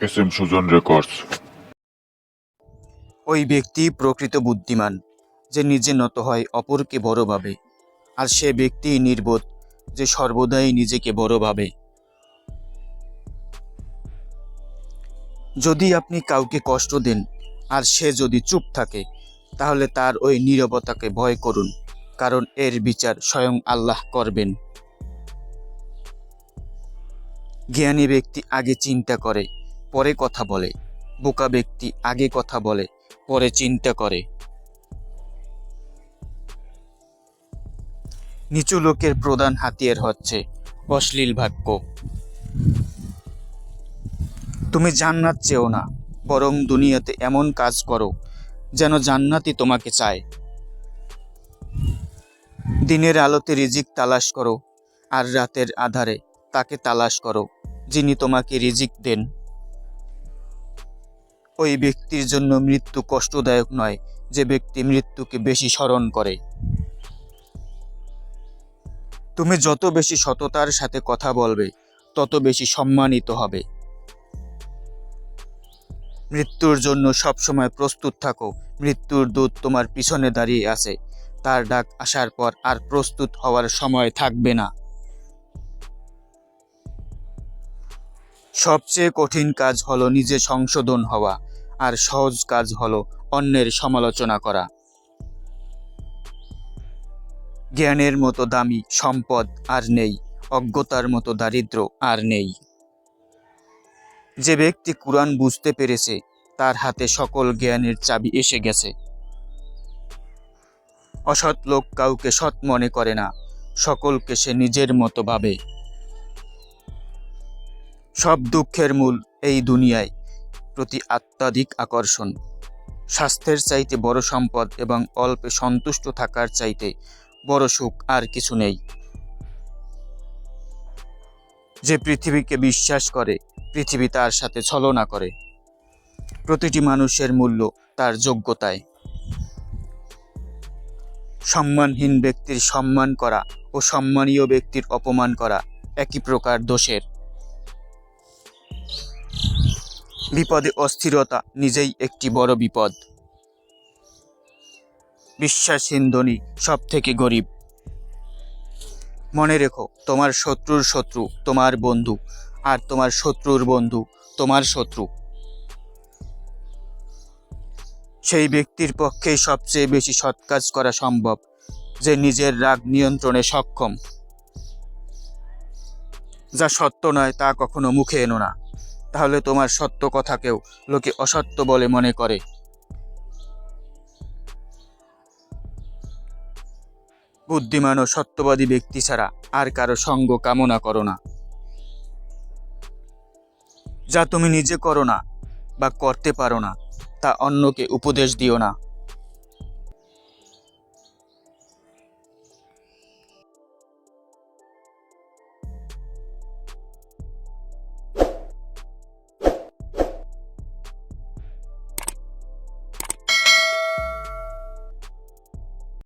SM Sujan records. ওই ব্যক্তি প্রকৃত বুদ্ধিমান, যে নিজে নত হয় অপরকে বড় ভাবে, আর সে ব্যক্তি নির্বোধ, যে সর্বদাই নিজেকে বড় ভাবে। যদি আপনি কাউকে কষ্ট দেন আর সে যদি চুপ থাকে, তাহলে তার ওই নীরবতাকে ভয় করুন, কারণ এর বিচার স্বয়ং আল্লাহ করবেন। জ্ঞানী ব্যক্তি আগে চিন্তা করে, পরে কথা বলে। বোকা ব্যক্তি আগে কথা বলে, পরে চিন্তা করে। নিচু লোকের প্রধান হাতিয়ার হচ্ছে অশ্লীল বাক্য। তুমি জান্নাত চেও না, বরং দুনিয়াতে এমন কাজ করো যেন জান্নাতই তোমাকে চায়। দিনের আলোতে রিজিক তালাশ করো, আর রাতের আধারে তাকে তালাশ করো যিনি তোমাকে রিজিক দেন। ওই ব্যক্তির জন্য মৃত্যু কষ্টদায়ক নয় যে ব্যক্তি মৃত্যুকে বেশি স্মরণ করে। তুমি যত বেশি সততার সাথে কথা বলবে, তত বেশি সম্মানিত হবে। মৃত্যুর জন্য সবসময় প্রস্তুত থাকো। মৃত্যুর দূত তোমার পিছনে দাঁড়িয়ে আছে, তার ডাক আসার পর আর প্রস্তুত হওয়ার সময় থাকবে না। সবচেয়ে কঠিন কাজ হলো নিজে সংশোধন হওয়া, আর সহজ কাজ হলো অন্যের সমালোচনা করা। জ্ঞানের মতো দামি সম্পদ আর নেই, অজ্ঞতার মতো দারিদ্র্য আর নেই। যে ব্যক্তি কুরআন বুঝতে পেরেছে, তার হাতে সকল জ্ঞানের চাবি এসে গেছে। অসৎ লোক কাউকে সৎ মনে করে না, সকলকে সে নিজের মতো ভাবে। সব দুঃখের মূল এই দুনিয়ায় প্রতি অত্যাধিক আকর্ষণ। স্বাস্থ্যের চাইতে বড় সম্পদ এবং অল্পে সন্তুষ্ট থাকার চাইতে বড় সুখ আর কিছু নেই। যে পৃথিবীকে বিশ্বাস করে, পৃথিবী তার সাথে ছলনা করে। প্রতিটি মানুষের মূল্য তার যোগ্যতায়। সম্মানহীন ব্যক্তির সম্মান করা ও সম্মানীয় ব্যক্তির অপমান করা একই প্রকার দোষের। বিপদে অস্থিরতা নিজেই একটি বড় বিপদ। বিশ্বাসহীন ধনী সব থেকে গরিব। মনে রেখো, তোমার শত্রুর শত্রু তোমার বন্ধু, আর তোমার শত্রুর বন্ধু তোমার শত্রু। সেই ব্যক্তির পক্ষেই সবচেয়ে বেশি সৎ কাজ করা সম্ভব, যে নিজের রাগ নিয়ন্ত্রণে সক্ষম। যা সত্য নয় তা কখনো মুখে এনো না, তাহলে তোমার সত্য কথাকেও লোকে অসত্য বলে মনে করে। বুদ্ধিমান ও সত্যবাদী ব্যক্তি ছাড়া আর কারো সঙ্গ কামনা করো না। যা তুমি নিজে করো না বা করতে পারো না, তা অন্যকে উপদেশ দিও না।